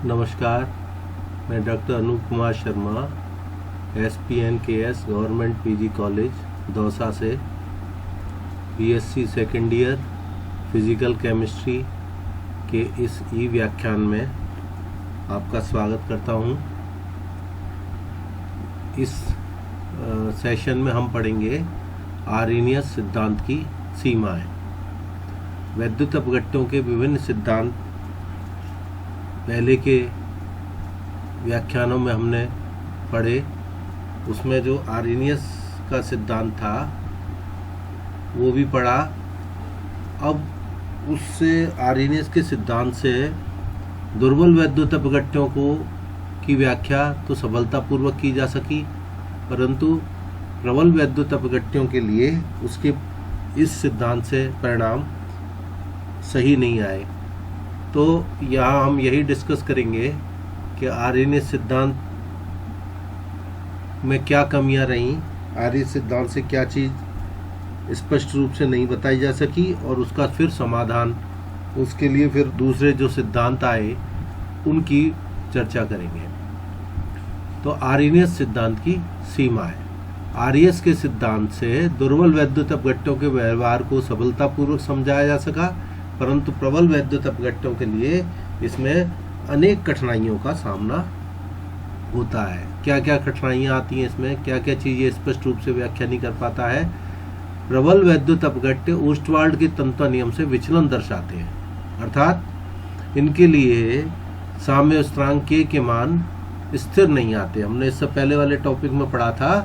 नमस्कार, मैं doctor Anoop Kumar Sharma SPNKS government PG college Dausa से BSc second year physical chemistry के इस व्याख्यान में आपका स्वागत करता हूं। इस सेशन में हम पढ़ेंगे आर्रीनियस सिद्धांत की सीमाएं। वैद्युत अपघट्यों के विभिन्न सिद्धांत पहले के व्याख्यानों में हमने पढ़े। उसमें जो आर्रीनियस का सिद्धांत था वो भी पढ़ा। अब उससे आर्रीनियस के सिद्धांत से दुर्बल वैद्युत अपघट्यों की व्याख्या तो सफलतापूर्वक की जा सकी, परंतु प्रबल वैद्युत अपघट्यों के लिए उसके इस सिद्धांत से परिणाम सही नहीं आए। तो यहाँ हम यही डिस्कस करेंगे कि आर्रीनियस सिद्धांत में क्या कमियां रहीं, आर्रीनियस सिद्धांत से क्या चीज़ स्पष्ट रूप से नहीं बताई जा सकी और उसका फिर समाधान, उसके लिए फिर दूसरे जो सिद्धांत आए उनकी चर्चा करेंगे। तो आर्रीनियस सिद्धांत की सीमा है। आर्रीनियस के सिद्धांत से दुर्बल वैद्युत अपघट्यों के व्यवहार को सफलतापूर्वक समझाया जा सका, परंतु प्रबल वैद्युत अपघट्यों के लिए इसमें अनेक कठिनाइयों का सामना होता है। क्या क्या कठिनाइयाँ आती हैं इसमें, क्या क्या चीज़ें स्पष्ट रूप से व्याख्या नहीं कर पाता है। प्रबल वैद्युत अपघट्य ओस्टवाल्ड के तंत्र नियम से विचलन दर्शाते हैं, अर्थात इनके लिए साम्य स्थिरांक के मान स्थिर नहीं आते। हमने इससे पहले वाले टॉपिक में पढ़ा था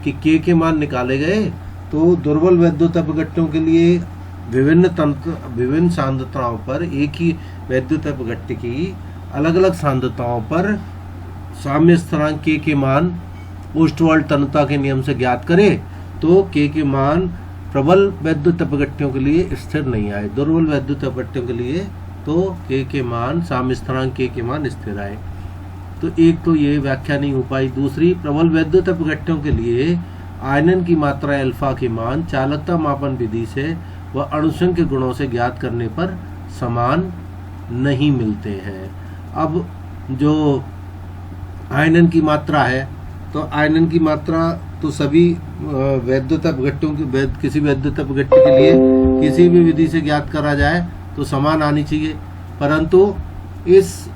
कि के मान निकाले गए तो दुर्बल वैद्युत अपघट्यों के लिए विभिन्न सांद्रताओं पर एक ही वैद्युत अपघट्य की अलग अलग सांद्रताओं पर साम्य स्थिरांक के मान ओस्टवाल्ड तन्यता के नियम से ज्ञात करें तो के मान प्रबल वैद्युत अपघट्यों के लिए स्थिर नहीं आए। दुर्बल वैद्युत अपघट्यों के लिए तो के मान साम्य स्थिरांक के मान स्थिर आए। तो एक तो ये व्याख्या नहीं हो पाई। दूसरी, प्रबल वैद्युत अपघट्यों के लिए आयनन की मात्रा अल्फा के मान चालकता मापन विधि से व अणुसंख्य गुणों से ज्ञात करने पर समान नहीं मिलते हैं। अब जो आयनन की मात्रा है, तो आयनन की मात्रा तो सभी वैद्युत अपघट्यों की किसी वैद्युत अपघट्य के लिए किसी भी विधि से ज्ञात करा जाए तो समान आनी चाहिए, परंतु इस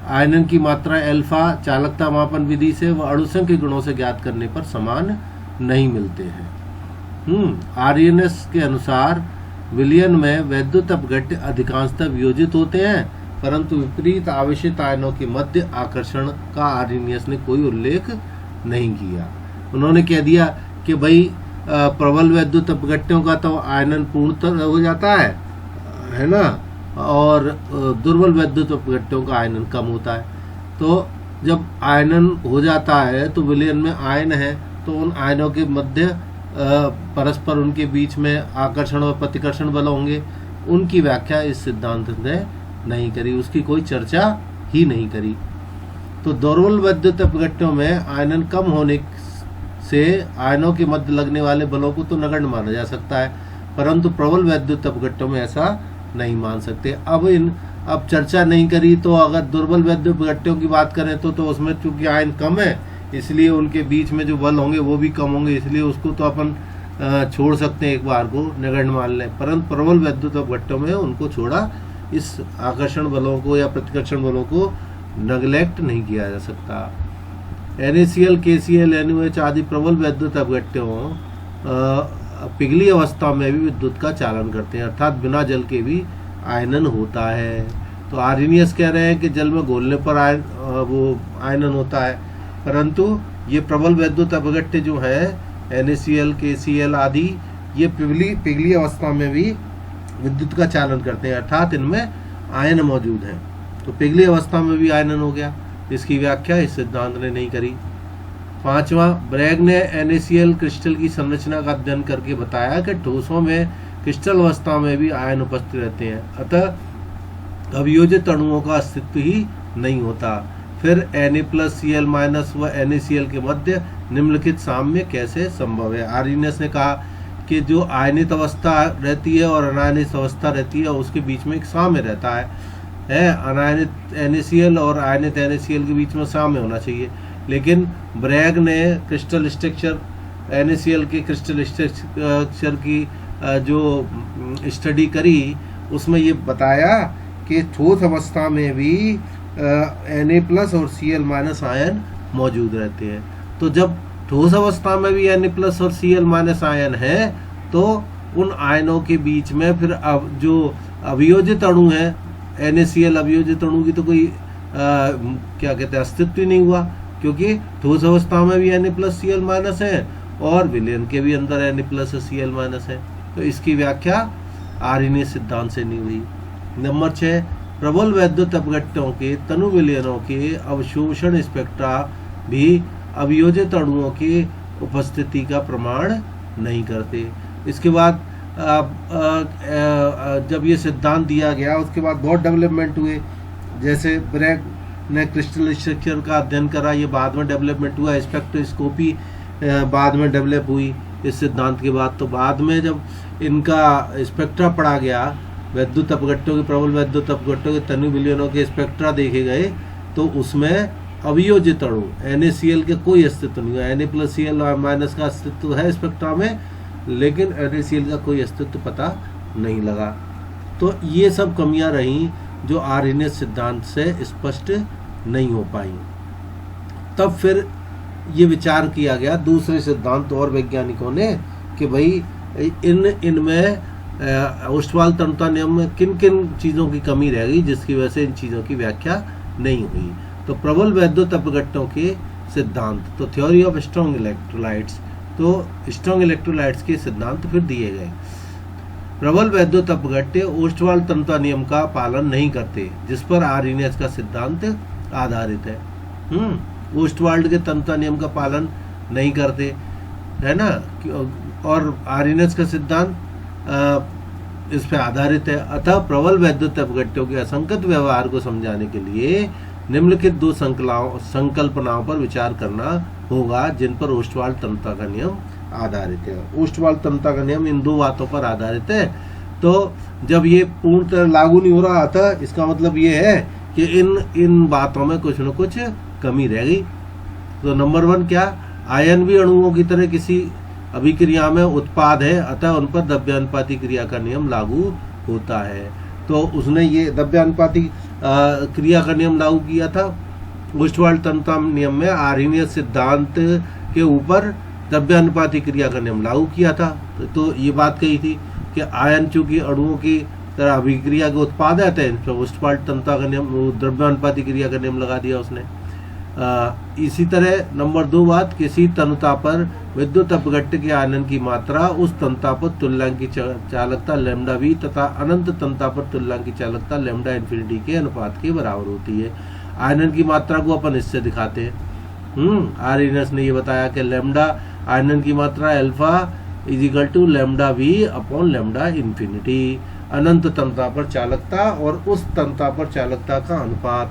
आयनन की मात्रा अल्फा चालकता मापन विधि से व अणुसंख्य गुणों से ज्ञात करने पर समान नहीं मिलते हैं। आर्रीनियस के अनुसार विलयन में वैद्युत अपघट्य अधिकांशतः वियोजित होते हैं, परंतु विपरीत आवेशित आयनों के मध्य आकर्षण का आर्रीनियस ने कोई उल्लेख नहीं किया। उन्होंने कह दिया कि भाई प्रबल वैद्युत अपघट्यों का तो आयनन पूर्णतः हो जाता है ना, और दुर्बल वैद्युत अपघट्यों का आयनन कम होता है। तो जब आयनन हो जाता है तो विलयन में आयन है, तो उन आयनों के मध्य परस्पर उनके बीच में आकर्षण और प्रतिकर्षण बल होंगे। उनकी व्याख्या इस सिद्धांत ने नहीं करी, उसकी कोई चर्चा ही नहीं करी। तो दुर्बल वैद्युत अपघट्यों में आयनन कम होने से आयनों के मध्य लगने वाले बलों को तो नगण्य माना जा सकता है, परंतु प्रबल वैद्युत अपघट्यों में ऐसा नहीं मान सकते। अब चर्चा नहीं करी, तो अगर दुर्बल वैद्युत अपघट्यों की बात करें तो उसमें चूंकि आयन कम है, इसलिए उनके बीच में जो बल होंगे वो भी कम होंगे, इसलिए उसको तो अपन छोड़ सकते हैं, एक बार को नगण्य मान लें। परंतु प्रबल वैद्युत अपघट्यों में उनको छोड़ा, इस आकर्षण बलों को या प्रतिकर्षण बलों को नेग्लेक्ट नहीं किया जा सकता। NaCl, KCl, NaOH आदि प्रबल वैद्युत अपघट्यों पिघली अवस्था में भी विद्युत का चालन करते हैं, अर्थात बिना जल के भी आयनन होता है। तो आर्रीनियस कह रहे हैं कि जल में घोलने पर वो आयनन होता है, परंतु ये प्रबल वैद्युत अपघट्य जो है NaCl, KCl आदि, ये पिघली अवस्था में भी विद्युत का चालन करते हैं, अर्थात इनमें आयन मौजूद हैं। तो पिघली अवस्था में भी आयनन हो गया, इसकी व्याख्या इस सिद्धांत ने नहीं करी। पांचवा, ब्रैग ने NaCl क्रिस्टल की संरचना का अध्ययन करके बताया कि ठोसों में क्रिस्टल अवस्था में भी आयन उपस्थित रहते हैं, अतः अवियोजित अणुओं का अस्तित्व ही नहीं होता। फिर Na+Cl- व NaCl के मध्य निम्नलिखित साम्य कैसे संभव है। आर्रीनियस ने कहा कि जो आयनित अवस्था रहती है और अनायनित अवस्था रहती है उसके बीच में एक साम्य रहता है। है, अनायनित NaCl और आयनित NaCl के बीच में साम्य होना चाहिए। लेकिन ब्रैग ने क्रिस्टल स्ट्रक्चर NaCl के क्रिस्टल स्ट्रक्चर की जो स्टडी करी उसमें ये बताया कि ठोस अवस्था में भी Na+ और Cl- आयन मौजूद रहते हैं। तो जब ठोस अवस्था में भी Na+ और Cl- आयन है तो उन आयनों के बीच में फिर अब जो अभियोजित अणु है NaCl अभियोजित अणु की तो कोई क्या कहते हैं अस्तित्व ही नहीं हुआ, क्योंकि ठोस अवस्था में भी Na+ Cl- है और विलयन के भी अंदर Na+ Cl- है। तो इसकी व्याख्या आर्यनीय सिद्धांत से नहीं हुई। नंबर 6, प्रबल वैद्युत अपघट्यों के तनु विलयनों के अवशोषण स्पेक्ट्रा भी अभियोजित अणुओं की उपस्थिति का प्रमाण नहीं करते। इसके बाद जब ये सिद्धांत दिया गया उसके बाद बहुत डेवलपमेंट हुए। जैसे ब्रैग ने क्रिस्टल स्ट्रक्चर का अध्ययन करा, ये बाद में डेवलपमेंट हुआ। स्पेक्ट्रोस्कोपी बाद में डेवलप हुई इस सिद्धांत के बाद। तो बाद में जब इनका स्पेक्ट्रा पढ़ा गया, वैद्युत अपघट्यों के प्रबल वैद्युत अपघट्यों के तनु विलयनों के स्पेक्ट्रा देखे गए तो उसमें अभियोजित अणु NaCl के कोई अस्तित्व नहीं हुआ। Na+ Cl- का अस्तित्व है स्पेक्ट्रा में, लेकिन NaCl का कोई अस्तित्व पता नहीं लगा। तो ये सब कमियां रहीं जो आर्यनीय सिद्धांत से स्पष्ट नहीं हो पाई। तब फिर ये विचार किया गया दूसरे सिद्धांत और वैज्ञानिकों ने कि भाई इनमें ओस्टवाल तन्यता नियम में किन किन चीज़ों की कमी रह गई जिसकी वजह से इन चीज़ों की व्याख्या नहीं हुई। तो प्रबल वैद्युत अपघट्यों के सिद्धांत, तो थ्योरी ऑफ स्ट्रॉन्ग इलेक्ट्रोलाइट्स, तो स्ट्रॉन्ग इलेक्ट्रोलाइट्स के सिद्धांत फिर दिए गए। प्रबल वैद्युत अपघट्य ओस्टवाल तन्यता नियम का पालन नहीं करते, जिस पर आर्यनीय का सिद्धांत आधारित है। ओस्टवाल्ड के तन्यता नियम का पालन नहीं करते, है ना, और आर्यनीय का सिद्धांत इस पर आधारित है। अतः प्रबल वैद्युत अपघट्यों के असंगत व्यवहार को समझाने के लिए निम्नलिखित दो संकल्पनाओं पर विचार करना होगा जिन पर ओस्टवाल्ड तन्यता का नियम आधारित है। ओस्टवाल्ड तन्यता का नियम इन दो बातों पर आधारित है। तो जब ये पूर्णतः लागू नहीं हो रहा था, इसका मतलब ये है कि इन बातों में कुछ न कुछ कमी रह गई। तो नंबर 1 क्या, आयन भी अणुओं की तरह किसी अभिक्रिया में उत्पाद है, अतः उन पर द्रव्यानुपाती क्रिया का नियम लागू होता है। तो उसने ये द्रव्यानुपाती क्रिया का नियम लागू किया था। ओस्टवाल्ड तन्यता नियम में आर्यनीय सिद्धांत के ऊपर द्रव्यानुपाती क्रिया का नियम लागू किया था। तो ये बात कही थी कि आयन चूंकि अणुओं की तरह अभिक्रिया के उत्पाद आते हैं, तो ओस्टवाल्ड तन्यता का नियम, द्रव्यानुपाती क्रिया का नियम लगा दिया उसने। इसी तरह नंबर 2 बात, किसी तन्यता पर विद्युत अपघट्य के आयनन की मात्रा उस तन्यता पर तुल्यांक की चालकता λV तथा अनंत तन्यता पर तुल्यांक की चालकता λ∞ के अनुपात के बराबर होती है। आयनन की मात्रा को अपन इससे दिखाते हैं। आर्यनीय ने ये बताया कि लैम्डा आयनन की मात्रा अल्फा = λV/λ∞, अनंत तन्यता पर चालकता और उस तन्यता पर चालकता का अनुपात।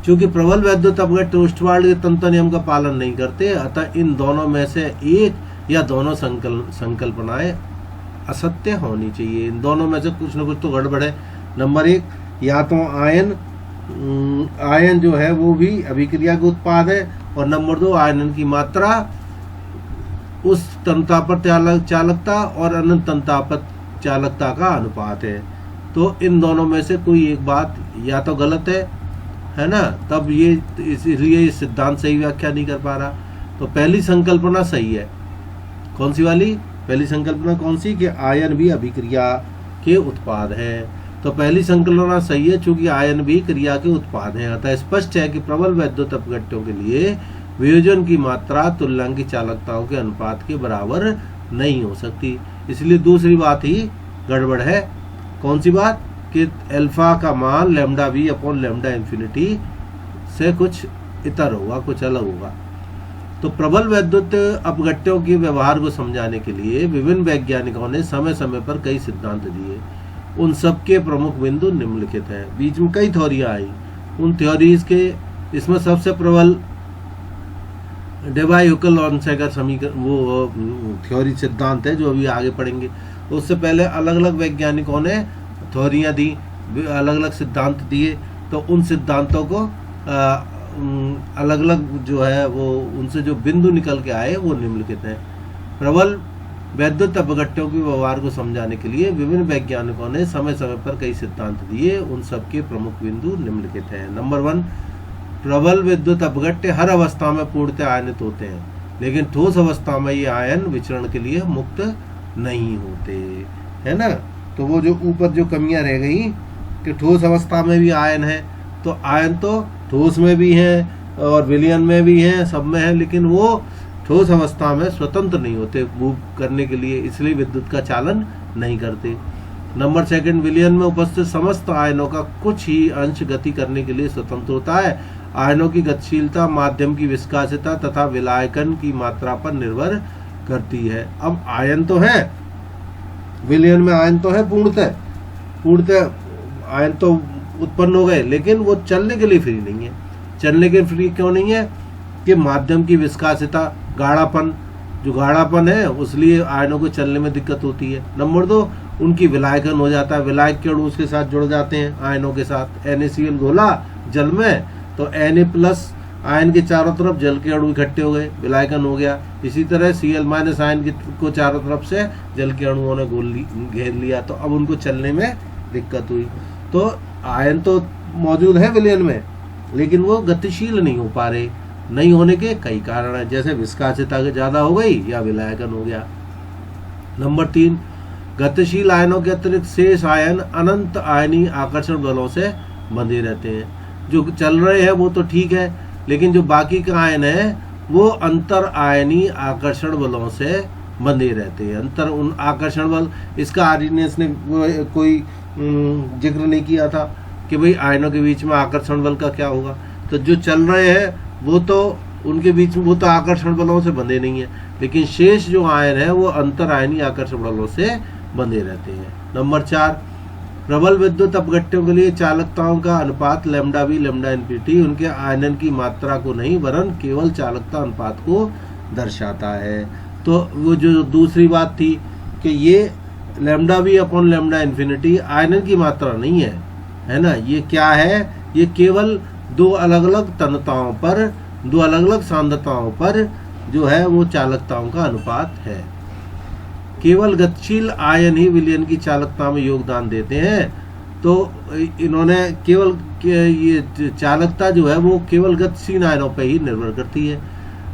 चूंकि प्रबल वैद्युत अपघट्य ओस्टवाल्ड के तन्यता नियम का पालन नहीं करते, अतः इन दोनों में से एक या दोनों संकल्पनाएं असत्य होनी चाहिए। इन दोनों में से कुछ न कुछ तो गड़बड़ है। नंबर 1, या तो आयन जो है वो भी अभिक्रिया के उत्पाद है, और नंबर 2, आयनन की मात्रा उस तन्यता पर चालकता और अनंत तन्यता पर चालकता का अनुपात है। तो इन दोनों में से कोई एक बात या तो गलत है ना, तब ये इसलिए ये सिद्धांत सही व्याख्या नहीं कर पा रहा। तो पहली संकल्पना सही है। कौन सी वाली? पहली संकल्पना कौन सी? कि आयन भी अभिक्रिया के उत्पाद है। तो पहली संकल्पना सही है, चूंकि आयन भी क्रिया के उत्पाद हैं। अतः स्पष्ट है कि प्रबल वैद्युत अपघट्यों के लिए वियोजन की मात्रा तुल्यांक की चालकताओं के अनुपात के बराबर नहीं हो सकती। इसलिए दूसरी बात ही गड़बड़ है। कौन सी बात? कि अल्फा का मान λV/λ∞ से कुछ इतर होगा, कुछ अलग होगा। तो प्रबल वैद्युत अपघट्यों के व्यवहार को समझाने के लिए विभिन्न वैज्ञानिकों ने समय समय पर कई सिद्धांत दिए। उन सबके प्रमुख बिंदु निम्नलिखित हैं। बीच में कई थ्योरियां आई। उन थ्योरीज के इसमें सबसे प्रबल डेबाय-हुकेल-ऑर्नसाइकर समीकरण, वो थ्योरी सिद्धांत है जो अभी आगे पढ़ेंगे। उससे पहले अलग अलग वैज्ञानिकों ने थ्योरियां दी। अलग अलग सिद्धांत दिए, तो उन सिद्धांतों को अलग अलग जो है वो उनसे जो बिंदु निकल के आए वो निम्नलिखित हैं। प्रबल वैद्युत अपघट्यों के व्यवहार को समझाने के लिए विभिन्न वैज्ञानिकों ने समय समय पर कई सिद्धांत दिए, उन सबके प्रमुख बिंदु निम्नलिखित हैं। नंबर 1, प्रबल विद्युत अपघट्य हर अवस्था में पूर्णतः आयनित होते हैं, लेकिन ठोस अवस्था में ये आयन विचरण के लिए मुक्त नहीं होते, है ना। तो वो जो ऊपर जो कमियां रह गई कि ठोस अवस्था में भी आयन है, तो आयन तो ठोस में भी है और विलयन में भी है, सब में है, लेकिन वो ठोस अवस्था में स्वतंत्र नहीं होते मूव करने के लिए, इसलिए विद्युत का चालन नहीं करते। नंबर 2, विलयन में उपस्थित समस्त आयनों का कुछ ही अंश गति करने के लिए स्वतंत्र होता है। आयनों की गतिशीलता माध्यम की विस्कासिता तथा विलायकन की मात्रा पर निर्भर करती है। अब आयन तो है, विलयन में आयन तो है, पूर्णतः आयन तो उत्पन्न हो गए, लेकिन वो चलने के लिए फ्री नहीं है। चलने के फ्री क्यों नहीं है कि माध्यम की विस्कासिता, गाढ़ापन, जो गाढ़ापन है उसलिए आयनों को चलने में दिक्कत होती है। नंबर 2, उनकी विलायकन हो जाता है, विलायक के अणु उसके साथ जुड़ जाते हैं आयनों के साथ। NaCl घोला जल में तो Na+ आयन के चारों तरफ जल के अणु इकट्ठे हो गए, विलायकन हो गया। इसी तरह Cl- आयन को चारों तरफ से जल के अणुओं ने घेर लिया, तो अब उनको चलने में दिक्कत हुई। तो आयन तो मौजूद है विलयन में, लेकिन वो गतिशील नहीं हो पा रहे। नहीं होने के कई कारण हैं, जैसे विस्कासिता ज्यादा हो गई या विलायकन हो गया। नंबर 3, गतिशील आयनों के अतिरिक्त शेष आयन अनंत आयनी आकर्षण बलों से बंधे रहते हैं। जो चल रहे हैं वो तो ठीक है, लेकिन जो बाकी का आयन है वो अंतर आयनी आकर्षण बलों से बंधे रहते हैं। अंतर उन आकर्षण बल, इसका आर्यनियस ने कोई जिक्र नहीं किया था कि भाई आयनों के बीच में आकर्षण बल का क्या होगा। तो जो चल रहे हैं वो तो उनके बीच में वो तो आकर्षण बलों से बंधे नहीं है, लेकिन शेष जो आयन है वो अंतर आयनी आकर्षण बलों से बंधे रहते हैं। नंबर 4, प्रबल विद्युत अपघट्यों के लिए चालकताओं का अनुपात λV λ∞ उनके आयनन की मात्रा को नहीं वरन केवल चालकता अनुपात को दर्शाता है। तो वो जो दूसरी बात थी कि ये λV/λ ∞ आयनन की मात्रा नहीं है ना। ये क्या है, ये केवल दो अलग अलग तन्यताओं पर, दो अलग अलग सांद्रताओं पर जो है वो चालकताओं का अनुपात है। केवल गतिशील आयन ही विलयन की चालकता में योगदान देते हैं। तो इन्होंने केवल ये चालकता जो है वो केवल गतिशील आयनों पर ही निर्भर करती है।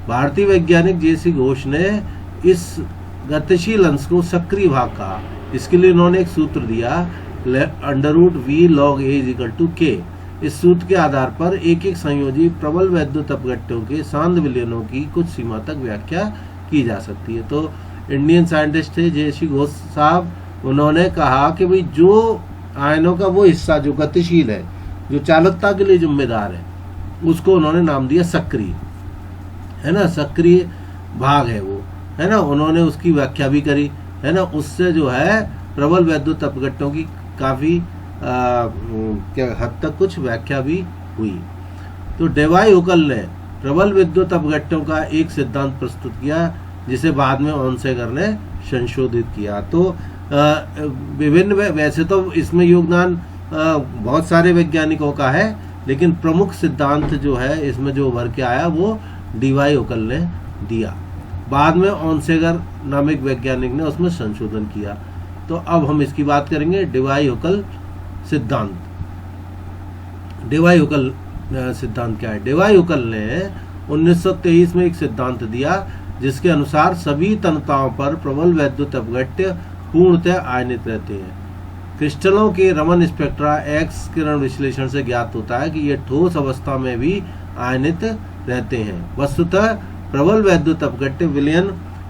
भारतीय वैज्ञानिक JC घोष ने इस गतिशील अंश को सक्रिय भाग कहा। इसके लिए इन्होंने एक सूत्र दिया √V log A = K। इस सूत्र के आधार पर एक एक संयोजी प्रबल वैद्युत अपघट्यों के सांद्र विलयनों की कुछ सीमा तक व्याख्या की जा सकती है। तो इंडियन साइंटिस्ट थे JC घोष साहब, उन्होंने कहा कि भाई जो आयनों का वो हिस्सा जो गतिशील है, जो चालकता के लिए जिम्मेदार है, उसको उन्होंने नाम दिया सक्रिय, है ना। सक्रिय भाग है वो, है ना। उन्होंने उसकी व्याख्या भी करी, है ना। उससे जो है प्रबल वैद्युत अपघट्यों की काफी क्या हद तक कुछ व्याख्या भी हुई। तो डेवाई हुकल ने प्रबल विद्युत अपघट्यों का एक सिद्धांत प्रस्तुत किया, जिसे बाद में ऑनसेगर ने संशोधित किया। तो विभिन्न, वैसे तो इसमें योगदान बहुत सारे वैज्ञानिकों का है, लेकिन प्रमुख सिद्धांत जो है इसमें जो उभर के आया वो DY हुकल ने दिया। बाद में ऑनसेगर नामक वैज्ञानिक ने उसमें संशोधन किया। तो अब हम इसकी बात करेंगे DY हुकल सिद्धांत। DY हुकल सिद्धांत क्या है? DY हुकल ने 1923 में एक सिद्धांत दिया, जिसके अनुसार सभी तन्यताओं पर प्रबल वैद्युत अपघट्य पूर्णतः आयनित रहते हैं। क्रिस्टलों के रमन स्पेक्ट्रा एक्स किरण विश्लेषण से ज्ञात होता है कि ये ठोस अवस्था में भी आयनित रहते हैं। वस्तुतः प्रबल वैद्युत अपघट्य विलयन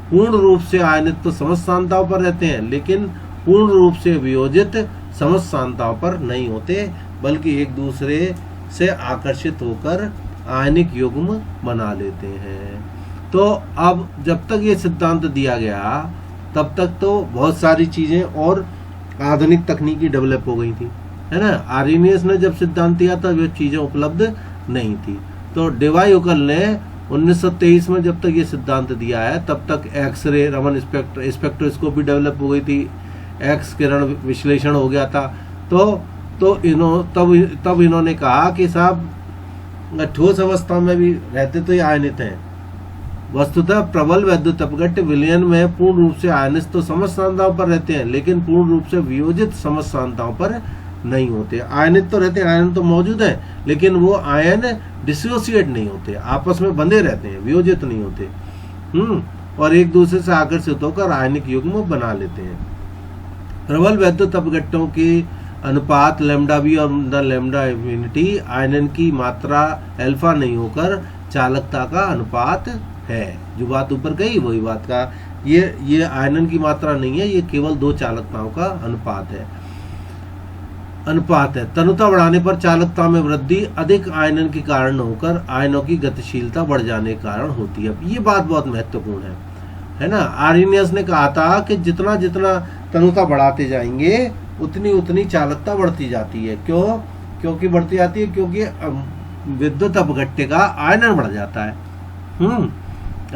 पूर्ण रूप से आयनित तो समस्त सांद्रताओं पर रहते हैं, लेकिन पूर्ण रूप से वियोजित समस्त सांद्रताओं पर नहीं होते, बल्कि एक दूसरे से आकर्षित होकर आयनिक युग्म बना लेते हैं। तो अब जब तक ये सिद्धांत दिया गया तब तक तो बहुत सारी चीजें और आधुनिक तकनीकी डेवलप हो गई थी, है ना। आर्यनियस ने जब सिद्धांत दिया था वे चीजें उपलब्ध नहीं थी। तो DY हुकल ने 1923 में जब तक ये सिद्धांत दिया है तब तक एक्सरे, रमन स्पेक्ट्रोस्कोपी डेवलप हो गई थी, एक्स किरण विश्लेषण हो गया था। तो तो तब इन्होंने कहा कि साहब ठोस अवस्था में भी रहते तो ये आयनित हैं। वस्तुतः प्रबल वैद्युत अपघट्य विलयन में पूर्ण रूप से आयनित तो समस्त सांद्रताओं पर रहते हैं, लेकिन पूर्ण रूप से वियोजित समस्त सांद्रताओं पर नहीं होते। आयनित तो रहते हैं, आयन तो मौजूद है, लेकिन वो आयन डिसोसिएट नहीं होते, आपस में बंधे रहते हैं, वियोजित नहीं होते। और एक दूसरे से आकर्षित होकर आयनिक युग्म बना लेते हैं। प्रबल वैद्युत अपघट्यों के अनुपात लैम्डा बी और लैम्डा इन्फिनिटी आयनन की मात्रा अल्फा नहीं होकर चालकता का अनुपात है। जो बात ऊपर कही वही बात का, ये आयनन की मात्रा नहीं है, ये केवल दो चालकताओं का अनुपात है। तनुता बढ़ाने पर चालकता में वृद्धि अधिक आयनन के कारण होकर आयनों की गतिशीलता बढ़ जाने के कारण होती है। ये बात बहुत महत्वपूर्ण है ना। आर्यनियस ने कहा था कि जितना जितना तनुता बढ़ाते जाएंगे उतनी उतनी चालकता बढ़ती जाती है। क्योंकि बढ़ती जाती है क्योंकि विद्युत अपघट्य का आयनन बढ़ जाता है।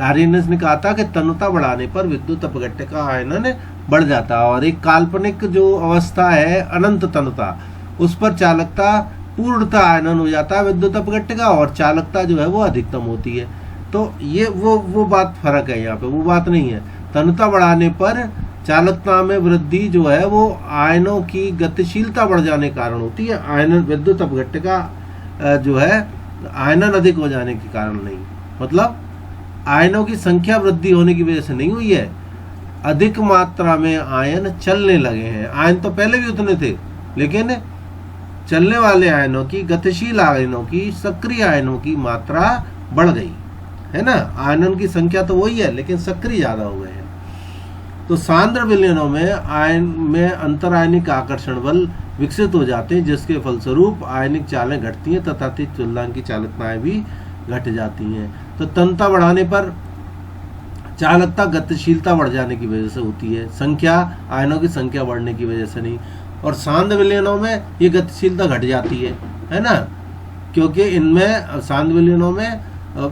आर्यनियस ने कहा था कि तनुता बढ़ाने पर विद्युत अपघट्य का आयनन बढ़ जाता है, और एक काल्पनिक जो अवस्था है अनंत तनुता, उस पर चालकता पूर्णतः आयनन हो जाता है विद्युत अपघट्य का, और चालकता जो है वो अधिकतम होती है। तो ये वो बात फर्क है, यहाँ पे वो बात नहीं है। तनुता बढ़ाने पर चालकता में वृद्धि जो है वो आयनों की गतिशीलता बढ़ जाने के कारण होती है, आयनन विद्युत अपघट्य का जो है आयनन अधिक हो जाने के कारण नहीं। मतलब आयनों की संख्या वृद्धि होने की वजह से नहीं हुई है, अधिक मात्रा में आयन चलने लगे हैं। आयन तो पहले भी उतने थे, लेकिन चलने वाले आयनों की, गतिशील आयनों की, सक्रिय आयनों की मात्रा बढ़ गई है ना। आयनन की संख्या तो वही है, लेकिन सक्रिय ज्यादा हो गए हैं। तो सांद्र विलयनों में आयन में अंतर आयनिक आकर्षण बल विकसित हो जाते हैं, जिसके फलस्वरूप आयनिक चालें घटती हैं तथा तुल्यांक की चालकताएं भी घट जाती हैं। तो तनुता बढ़ाने पर चालकता गतिशीलता बढ़ जाने की वजह से होती है, आयनों की संख्या बढ़ने की वजह से नहीं। और सांद्र विलयनों में ये गतिशीलता घट जाती है ना, क्योंकि इनमें सांद्र विलयनों में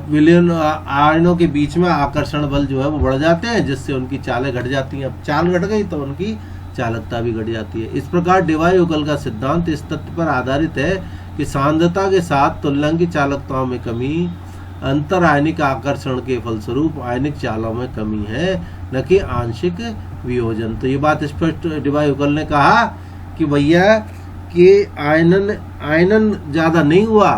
विलयन आयनों के बीच में आकर्षण बल जो है वो बढ़ जाते हैं, जिससे उनकी चालें घट जाती हैं। अब चाल घट गई तो उनकी चालकता भी घट जाती है। इस प्रकार डिवाई-युगल का सिद्धांत इस तथ्य पर आधारित है कि सांद्रता के साथ तुल्यांक की चालकताओं में कमी अंतर आयनिक आकर्षण के फलस्वरूप आयनिक चालों में कमी है, न कि आंशिक वियोजन। तो ये बात स्पष्ट डिवाई-युगल ने कहा कि भैया कि आयनन ज्यादा नहीं हुआ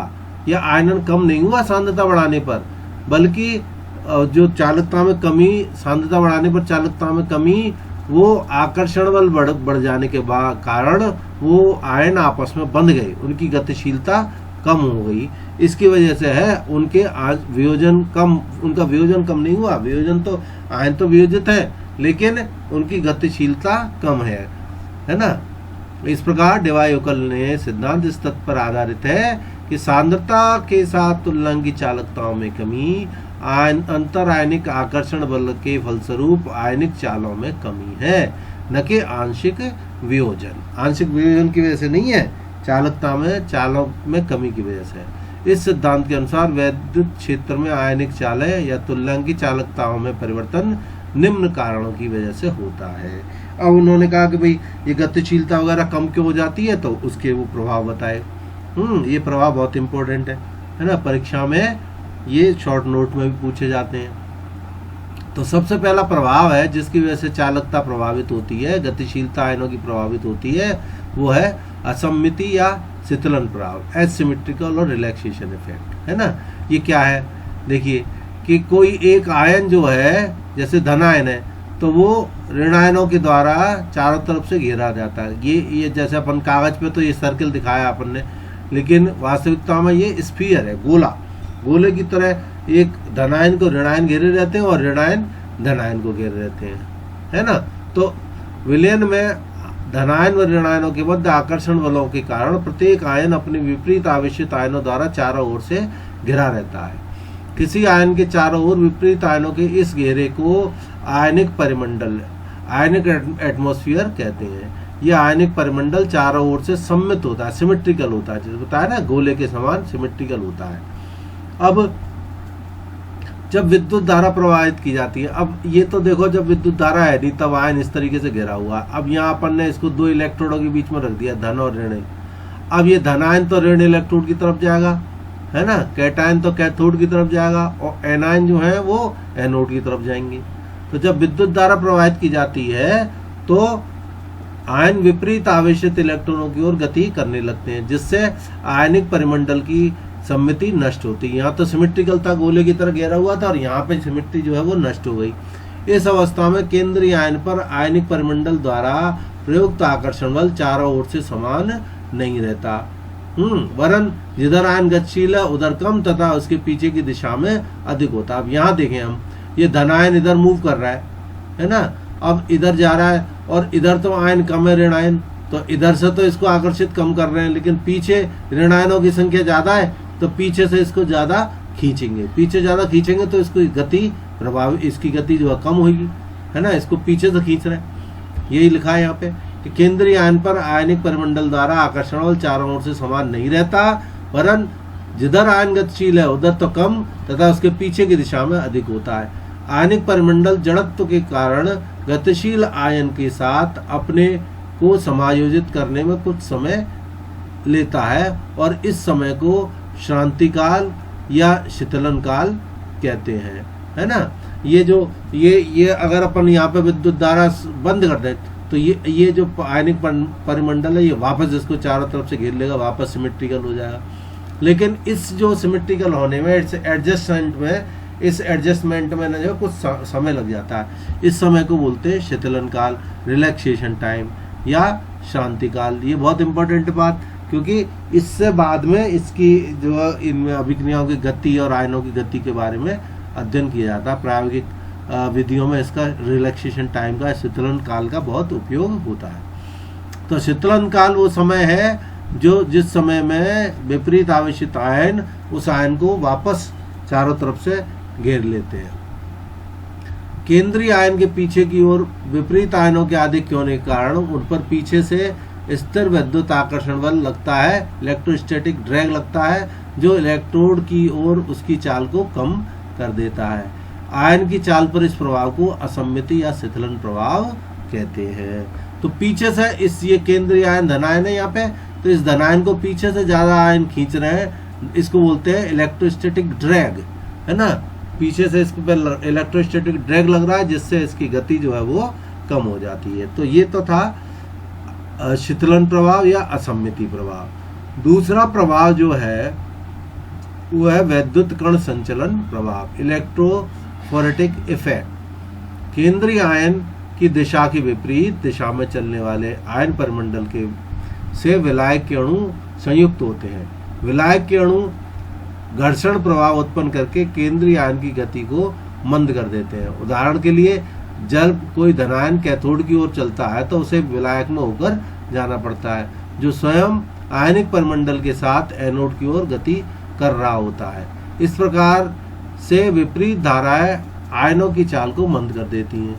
या आयनन कम नहीं हुआ सांद्रता बढ़ाने पर, बल्कि जो चालकता में कमी, सांद्रता बढ़ाने पर चालकता में कमी, वो आकर्षण बल बढ़ जाने के कारण वो आयन आपस में बंध गए, उनकी गतिशीलता कम हो गई। इसकी वजह से है उनका वियोजन कम नहीं हुआ। वियोजन तो आयन तो वियोजित है, लेकिन उनकी गतिशीलता कम है ना। इस प्रकार डिवाई-युगल ने सिद्धांत इस तथ्य पर आधारित है कि सांद्रता के साथ तुल्यांक की चालकताओं में कमी अंतर आयनिक आकर्षण बल के फलस्वरूप आयनिक चालों में कमी है, न कि आंशिक वियोजन। आंशिक वियोजन की वजह से नहीं है, चालकता में चालों में कमी की वजह से। इस सिद्धांत के अनुसार वैद्युत क्षेत्र में आयनिक चालें या तुल्यांक की चालकताओं में परिवर्तन निम्न कारणों की वजह से होता है। अब उन्होंने कहा कि भाई ये गतिशीलता वगैरह कम क्यों हो जाती है, तो उसके वो प्रभाव बताए। ये प्रभाव बहुत इंपॉर्टेंट है ना। परीक्षा में ये शॉर्ट नोट में भी पूछे जाते हैं। तो सबसे पहला प्रभाव है जिसकी वजह से चालकता प्रभावित होती है, गतिशीलता आयनों की प्रभावित होती है, वो है असममिति या शीतलन प्रभाव, एसिमेट्रिकल और रिलैक्सेशन इफेक्ट, है ना। ये क्या है, देखिए कि कोई एक आयन जो है, जैसे धन आयन है, तो वो ऋण आयनों के द्वारा चारों तरफ से घेरा जाता है। ये जैसे अपन कागज पे तो ये सर्कल दिखाया अपन ने, लेकिन वास्तविकता में ये स्फीयर है, गोले की तरह एक धनायन को ऋणायन घेरे रहते हैं और ऋणायन धनायन को घेरे रहते हैं, है ना। तो विलयन में धनायन व ऋणायनों के मध्य आकर्षण बलों के कारण प्रत्येक आयन अपने विपरीत आवेशित आयनों द्वारा चारों ओर से घिरा रहता है। किसी आयन के चारों ओर विपरीत आयनों के इस घेरे को आयनिक परिमंडल, आयनिक एटमॉस्फेयर कहते हैं। यह आयनिक परिमंडल चारों ओर से सम्मित होता है, सिमेट्रिकल होता है, जैसे बताया ना गोले के समान सिमेट्रिकल होता है। अब जब विद्युत धारा प्रवाहित की जाती है, अब ये तो देखो जब विद्युत धारा है नहीं तब आयन इस तरीके से घेरा हुआ। अब यहाँ अपन ने इसको दो इलेक्ट्रोडों के बीच में रख दिया, धन और ऋण। अब ये धनायन तो ऋण इलेक्ट्रोड की तरफ जाएगा, है ना, कैटायन तो कैथोड की तरफ जाएगा, और एनायन जो है वो एनोड की तरफ जाएंगे। तो जब विद्युत धारा प्रवाहित की जाती है तो आयन विपरीत आवेशित इलेक्ट्रॉनों की ओर गति करने लगते हैं, जिससे आयनिक परिमंडल की सममिति नष्ट होती है। यहाँ तो सिमेट्रिकल था, गोले की तरह घेरा हुआ था, और यहाँ पे सिमेट्री जो है वो नष्ट हो गई। इस अवस्था में केंद्रीय आयन पर आयनिक परिमंडल द्वारा प्रयुक्त आकर्षण बल चारों ओर से समान नहीं रहता, वरन जिधर आयन गतिशील है उधर कम तथा उसके पीछे की दिशा में अधिक होता है। अब यहाँ देखें हम, ये धनायन इधर मूव कर रहा है ना, अब इधर जा रहा है, और इधर तो आयन कम है ऋण आयन, तो इधर से तो इसको आकर्षित कम कर रहे हैं, लेकिन पीछे ऋण आयनों की संख्या ज्यादा है तो पीछे से इसको ज्यादा खींचेंगे, पीछे ज्यादा खींचेंगे तो इसको गति प्रभावित, इसकी गति जो है कम होगी, है ना, इसको पीछे से खींच रहे हैं। यही लिखा है यहाँ पे कि केंद्रीय आयन पर आयनिक परिमंडल द्वारा आकर्षण बल चारों ओर से समान नहीं रहता, वरन जिधर आयन गतिशील है उधर तो कम तथा उसके पीछे की दिशा में अधिक होता है। आयनिक परिमंडल जड़त्व के कारण गतिशील आयन के साथ अपने को समायोजित करने में कुछ समय लेता है, और इस समय को श्रांति काल या शीतलन काल कहते हैं, है ना। ये जो ये अगर अपन यहाँ पे विद्युत धारा बंद कर दें तो ये जो आयनिक परिमंडल है ये वापस इसको चारों तरफ से घेर लेगा, वापस सिमेट्रिकल हो जाएगा। लेकिन इस जो सिमेट्रिकल होने में, इस एडजस्टमेंट में ना जो कुछ समय लग जाता है, इस समय को बोलते हैं शीतलन काल, रिलैक्सेशन टाइम या शांति काल। ये बहुत इंपॉर्टेंट बात, क्योंकि इससे बाद में इसकी जो इनमें अभिक्रियाओं की गति और आयनों की गति के बारे में अध्ययन किया जाता है। प्रायोगिक विधियों में इसका रिलैक्सेशन टाइम का, शीतलन काल का बहुत उपयोग होता है। तो शीतलन काल वो समय है जो जिस समय में विपरीत आवेशित आयन उस आयन को वापस चारों तरफ से घेर लेते हैं। केंद्रीय आयन के पीछे की ओर विपरीत आयनों के अधिक होने के कारण उन पर पीछे से स्थिर विद्युत आकर्षण बल लगता है, इलेक्ट्रोस्टैटिक ड्रैग लगता है, जो इलेक्ट्रोड की ओर उसकी चाल को कम कर देता है। आयन की चाल पर इस प्रभाव को असम्मिति या शीतलन प्रभाव कहते हैं। तो पीछे से ये केंद्रीय आयन धनायन है यहाँ पे, तो इस धनायन को पीछे से ज्यादा आयन खींच रहे हैं, इसको बोलते हैं इलेक्ट्रोस्टैटिक ड्रैग, है ना। पीछे से इसके पे इलेक्ट्रोस्टैटिक ड्रैग लग रहा है, जिससे इसकी गति जो है वो कम हो जाती है। तो ये तो था शीतलन प्रभाव या असम्मिति प्रभाव। दूसरा प्रभाव जो है वो है वैद्युत कण संचलन प्रभाव, इलेक्ट्रोफोरेटिक इफेक्ट। केंद्रीय आयन की दिशा के विपरीत दिशा में चलने वाले आयन परिमंडल के से विलायक के अणु संयुक्त होते हैं। विलायक के अणु घर्षण प्रभाव उत्पन्न करके केंद्रीय आयन की गति को मंद कर देते हैं। उदाहरण के लिए जब कोई धनायन कैथोड की ओर चलता है तो उसे विलायक में होकर जाना पड़ता है, जो स्वयं आयनिक परिमंडल के साथ एनोड की ओर गति कर रहा होता है। इस प्रकार से विपरीत धाराएं आयनों की चाल को मंद कर देती हैं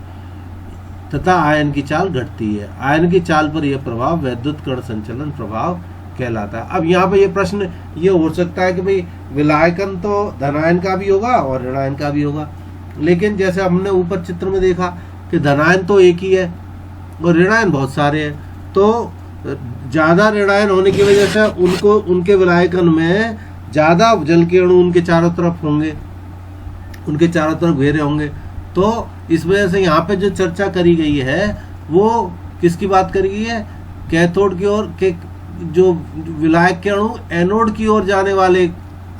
तथा आयन की चाल घटती है। आयन की चाल पर यह प्रभाव वैद्युत कण संचलन प्रभाव कहलाता है। अब यहाँ पे ये प्रश्न ये हो सकता है कि भाई विलायकन तो धनायन का भी होगा और ऋणायन का भी होगा, लेकिन जैसे हमने ऊपर चित्र में देखा कि धनायन तो एक ही है और ऋणायन बहुत सारे हैं, तो ज्यादा ऋणायन होने की वजह से उनके विलायकन में ज्यादा जल के अणु उनके चारों तरफ होंगे, उनके चारों तरफ घेरे होंगे। तो इस वजह से यहाँ पे जो चर्चा करी गई है वो किसकी बात करी गई है, कैथोड की ओर के जो विलायक के अणु एनोड की ओर जाने वाले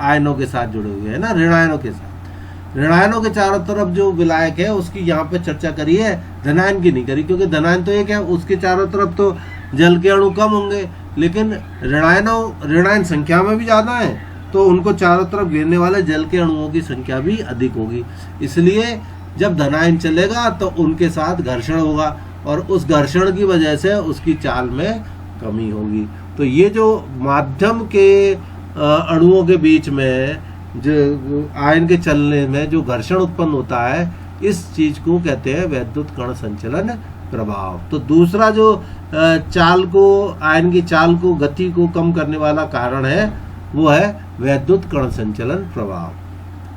आयनों के साथ जुड़े हुए हैं ना, ऋणायनों के साथ। ऋणायनों के चारों तरफ जो विलायक है उसकी यहाँ पे चर्चा करी है, धनायन की नहीं करी, क्योंकि धनायन तो एक है, उसके चारों तरफ तो जल के अणु कम होंगे, लेकिन ऋणायन संख्या में भी ज्यादा है, तो उनको चारों तरफ घेरने वाले जल के अणुओं की संख्या भी अधिक होगी। इसलिए जब धनायन चलेगा तो उनके साथ घर्षण होगा और उस घर्षण की वजह से उसकी चाल में कमी होगी। तो ये जो माध्यम के अणुओं के बीच में जो आयन के चलने में जो घर्षण उत्पन्न होता है, इस चीज को कहते हैं वैद्युत कण संचलन प्रभाव। तो दूसरा जो चाल को, आयन की चाल को, गति को कम करने वाला कारण है वो है वैद्युत कण संचलन प्रभाव।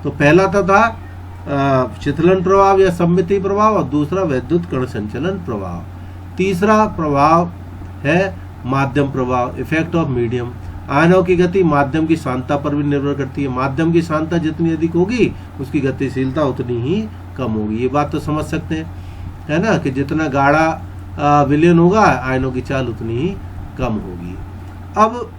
तो पहला था शीतलन प्रभाव या सम्मिति प्रभाव और दूसरा वैद्युत कण संचलन प्रभाव। तीसरा प्रभाव है माध्यम प्रभाव, इफेक्ट ऑफ मीडियम। आयनों की गति माध्यम की सांद्रता पर भी निर्भर करती है। माध्यम की सांद्रता जितनी अधिक होगी उसकी गतिशीलता उतनी ही कम होगी। ये बात तो समझ सकते हैं, है ना, कि जितना गाढ़ा विलयन होगा आयनों की चाल उतनी ही कम होगी। अब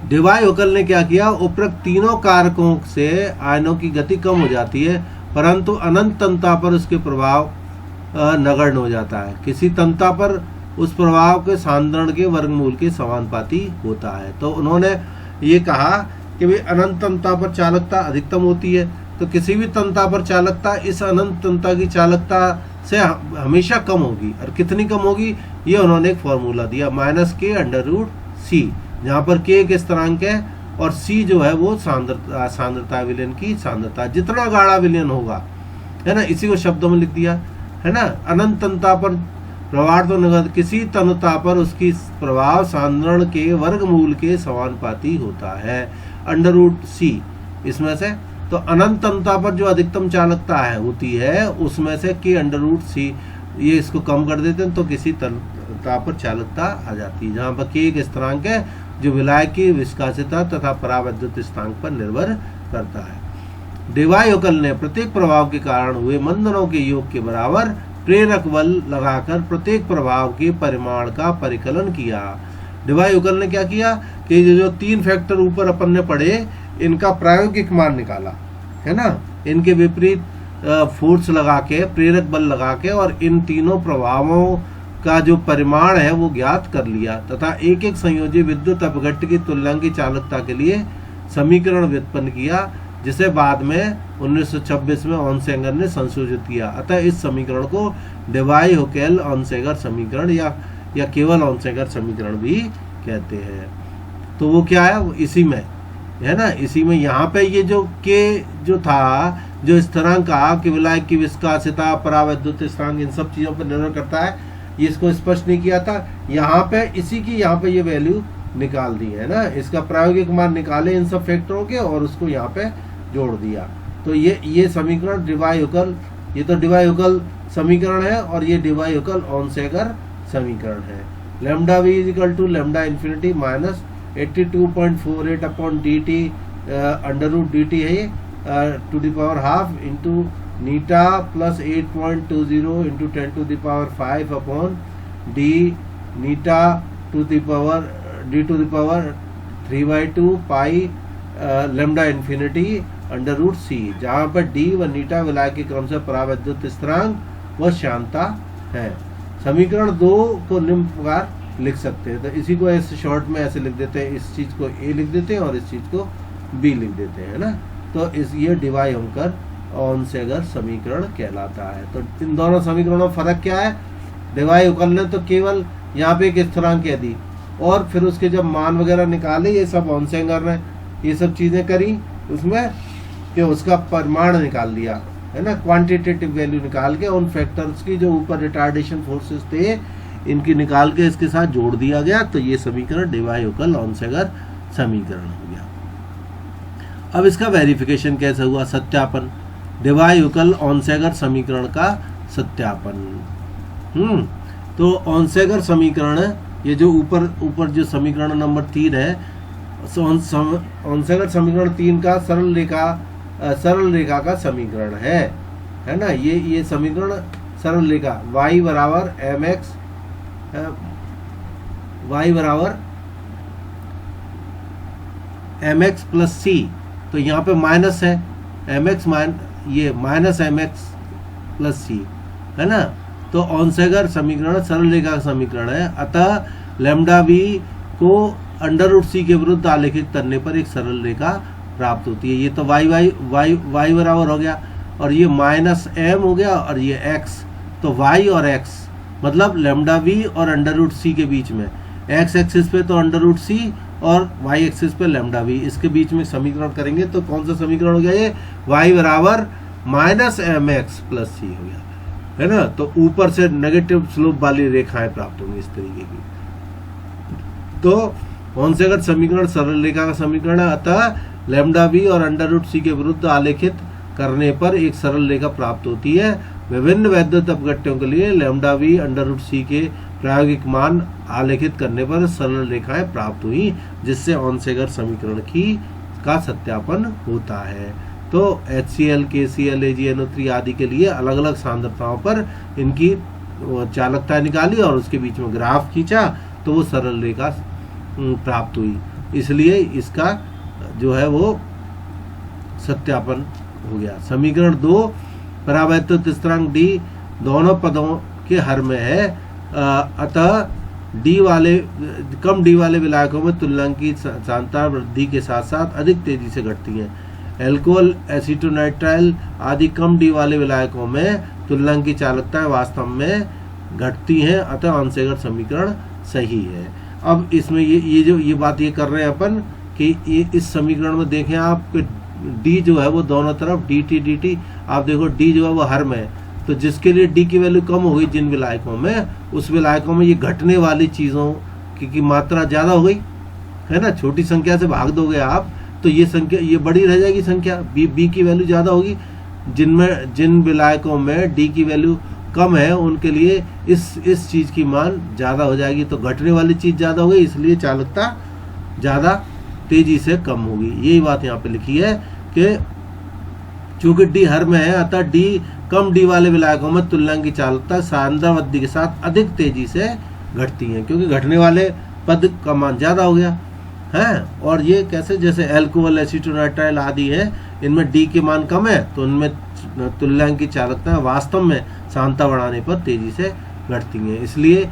डिवाई-हुकल ने क्या किया, उपरोक्त तीनों कारकों से आयनों की गति कम हो जाती है, परंतु अनंत तन्यता पर उसके प्रभाव नगण्य हो जाता है। किसी तन्यता पर उस प्रभाव के सांद्रण के वर्गमूल के समानुपाती होता है। तो उन्होंने ये कहा कि भाई अनंत तन्यता पर चालकता अधिकतम होती है, तो किसी भी तन्यता पर चालकता इस अनंत तन्यता की चालकता से हमेशा कम होगी। और कितनी कम होगी, ये उन्होंने एक फॉर्मूला दिया, -k√c, जहाँ पर k एक स्थिरांक है और c जो है वो सांद्रता विलयन की सांद्रता। जितना गाढ़ा विलयन होगा, है ना, इसी को शब्दों में लिख दिया, है ना। अनंत तन्यता पर प्रभाव तो नगद, किसी तन्यता पर उसकी प्रभाव सांद्रण के वर्गमूल के समानुपाती होता है, √c इसमें से। तो अनंत तन्यता पर जो अधिकतम चालकता है होती है उसमें से k√c, ये इसको कम कर देते हैं तो किसी तन्यता पर चालकता आ जाती है, जहाँ पर k एक स्थिरांक है जो विलायक की विस्कासिता तथा परावैद्युत स्थिरांक पर निर्भर करता है। डिवाई-हुकल ने प्रत्येक प्रभाव के कारण हुए मंदनों के योग के बराबर प्रेरक बल लगाकर प्रत्येक प्रभाव के परिमाण का परिकलन किया। डिवाई-हुकल ने क्या किया कि जो 3 फैक्टर ऊपर अपन ने पढ़े इनका प्रायोगिक मान निकाला, है ना, इनके विपरीत फोर्स लगा के, प्रेरक बल लगा के, और इन तीनों प्रभावों का जो परिमाण है वो ज्ञात कर लिया तथा एक एक संयोजी विद्युत अपघट्य की तुल्यांकी चालकता के लिए समीकरण व्युत्पन्न किया, जिसे बाद में 1926 में ऑनसेगर ने संशोधित किया। अतः इस समीकरण को डिवाई-हुकल ऑनसेगर समीकरण या केवल ऑनसेगर समीकरण भी कहते हैं। तो वो क्या है, वो इसी में है ना, इसी में यहाँ पे ये जो k जो था, जो स्थिरांक का कि विलायक की विस्कासिता, परावैद्युत स्थिरांक, इन सब चीजों पर निर्भर करता है, ये इसको स्पष्ट नहीं किया था। यहाँ पे इसी की यहाँ पे ये वैल्यू निकाल दी है ना, इसका प्रायोगिक मान निकाले इन सब फैक्टरों के और उसको यहाँ पे जोड़ दिया। तो ये समीकरण डिवाई-हुकल, ये तो डिवाई-हुकल समीकरण है और ये डिवाई-हुकल ऑनसेगर समीकरण है। Lambda v = lambda infinity minus 82.48 upon dt √dt है to the power half into eta plus 8.20 into 10⁵ upon D eta to the power 3/2 pi lambda infinity √c, जहाँ पर डी व नीटा विलायक के क्रम से परावैद्युत स्थिरांक व श्यानता है। समीकरण 2 को निम्न प्रकार लिख सकते हैं। तो इसी को ऐसे शॉर्ट में ऐसे लिख देते हैं, इस चीज को a लिख देते हैं और इस चीज को b लिख देते हैं ना। तो ये डिवाई-हुकल ऑनसेगर समीकरण कहलाता है। तो इन दोनों समीकरणों में फर्क क्या है, डिवाई-हुकल ने तो केवल यहाँ पे एक स्थिरांक कह दी और फिर उसके जब मान वगैरह निकाले, ये सब ऑनसेगर ने ये सब चीजें करी उसमें कि उसका परिमाण निकाल दिया, है ना, क्वांटिटेटिव वैल्यू निकाल के उन फैक्टर्स की जो ऊपर रिटार्डेशन फोर्सेस थे इनकी निकाल के इसके साथ जोड़ दिया गया। तो ये समीकरण डिवाई-हुकल ऑनसेगर समीकरण हो गया। अब इसका वेरिफिकेशन कैसे हुआ, सत्यापन, डिवाई-हुकल ऑनसेगर समीकरण का सत्यापन। तो ऑनसेगर समीकरण, ये जो ऊपर जो समीकरण नंबर 3 है, ऑनसेगर समीकरण 3 का सरल रेखा का समीकरण है ना। ये समीकरण सरल रेखा y बराबर mx, y बराबर mx प्लस c, तो यहाँ पे माइनस है mx ये माइनस mx प्लस c, है ना। तो ऑनसेगर समीकरण सरल रेखा का समीकरण है। अतः लैम्डा v को √c के विरुद्ध आलेखित करने पर एक सरल रेखा प्राप्त होती है। ये तो y बराबर हो गया और ये -m हो गया और ये x, तो y और x मतलब लैम्डा v और √c के बीच में, x एक्सिस पे तो √c और y एक्सिस पे लैम्डा v, इसके बीच में समीकरण करेंगे तो कौन सा समीकरण हो गया, ये y बराबर -mx प्लस c हो गया, है ना। तो ऊपर से नेगेटिव स्लोप वाली रेखाएं प्राप्त होंगी इस तरीके की। तो ऑनसेगर समीकरण सरल रेखा का समीकरण है। अतः लैम्डा v और √c के विरुद्ध आलेखित करने पर एक सरल रेखा प्राप्त होती है। विभिन्न वैद्युत अपघट्यों के लिए लैम्डा v √c के प्रायोगिक मान आलेखित करने पर सरल रेखाएं प्राप्त हुई, जिससे ऑनसेगर समीकरण का सत्यापन होता है। तो HCl, KCl, AgNO3 आदि के लिए अलग अलग सांद्रताओं पर इनकी चालकता निकाली और उसके बीच में ग्राफ खींचा, तो वो सरल रेखा प्राप्त हुई। इसलिए इसका जो है वो सत्यापन हो गया। समीकरण 2, परावैद्युत स्थिरांक D दोनों पदों के हर में है, अतः कम डी वाले विलायकों में तुल्यांक की सांद्रता वृद्धि के साथ साथ अधिक तेजी से घटती है। एल्कोहल, एसीटोनाइट्राइल आदि कम डी वाले विलायकों में तुल्यांक की चालकता वास्तव में घटती हैं, अतः ऑनसेगर समीकरण सही है। अब इसमें ये बात ये कर रहे हैं अपन कि इस समीकरण में देखें आप डी जो है वो दोनों तरफ dt आप देखो डी जो है वो हर में है, तो जिसके लिए डी की वैल्यू कम हो गई जिन विलायकों में, उस विलायकों में ये घटने वाली चीजों की मात्रा ज्यादा हो गई है ना। छोटी संख्या से भाग दोगे आप तो ये संख्या ये बड़ी रह जाएगी संख्या, बी की वैल्यू ज्यादा होगी। जिन विलायकों में डी की वैल्यू कम है उनके लिए इस चीज की मान ज्यादा हो जाएगी, तो घटने वाली चीज ज्यादा हो गई, इसलिए चालकता ज्यादा तेजी से कम होगी। यही बात यहाँ पे लिखी है कि चूंकि डी हर में है, अतः डी कम डी वाले विलायकों में तुल्यांक की चालकता सांद्रता वृद्धि के साथ अधिक तेजी से घटती है, क्योंकि घटने वाले पद का मान ज्यादा हो गया है। और ये कैसे, जैसे एल्कोहल, एसीटोनाइट्राइल आदि है, इनमें डी के मान कम है तो उनमें तुल्यांक की चालकता वास्तव में सांद्रता बढ़ाने पर तेजी से घटती है। इसलिए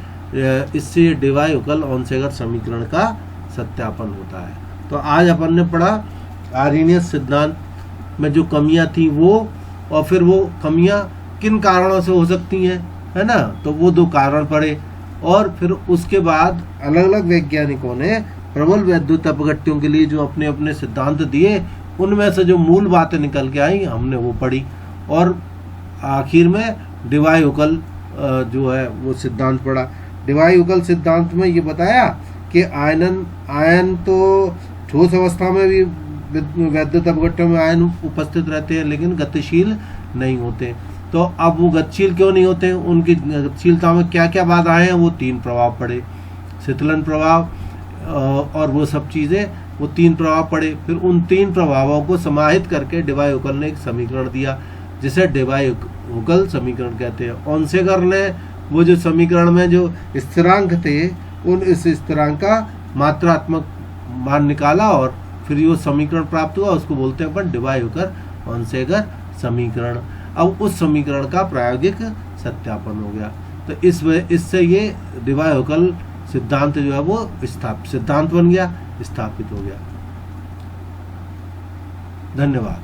इससे डिवाई-हुकल ऑनसेगर समीकरण का सत्यापन होता है। तो आज अपन ने पढ़ा आर्हेनियस सिद्धांत में जो कमियां थी वो, और फिर वो कमियां किन कारणों से हो सकती हैं, है ना। तो वो 2 कारण पढ़े, और फिर उसके बाद अलग अलग वैज्ञानिकों ने प्रबल वैद्युत अपघट्यों के लिए जो अपने अपने सिद्धांत दिए, उनमें से जो मूल बातें निकल के आई हमने वो पढ़ी, और आखिर में डिवाई-हुकल जो है वो सिद्धांत पढ़ा। डिवाई-हुकल सिद्धांत में ये बताया कि आयन तो ठोस अवस्था में भी वैद्युत अपघट्यों में आयन उपस्थित रहते हैं, लेकिन गतिशील नहीं होते। तो अब वो गतिशील क्यों नहीं होते, उनकी गतिशीलता में क्या क्या बाधाएं हैं, वो 3 प्रभाव पड़े, शीतलन प्रभाव और वो सब चीजें, वो 3 प्रभाव पड़े। फिर उन 3 प्रभावों को समाहित करके डिवाई-हुकल ने एक समीकरण दिया, जिसे डिवाई-हुकल समीकरण कहते हैं। ऑनसेगर ने वो जो समीकरण में जो स्थिरांक थे, उन इस स्थिरांक का मात्रात्मक मान निकाला और फिर वो समीकरण प्राप्त हुआ, उसको बोलते हैं अपन डिवाई-हुकल ऑनसेगर समीकरण। अब उस समीकरण का प्रायोगिक सत्यापन हो गया। तो इससे ये डिवाई-हुकल सिद्धांत जो है वो सिद्धांत बन गया, स्थापित हो गया। धन्यवाद।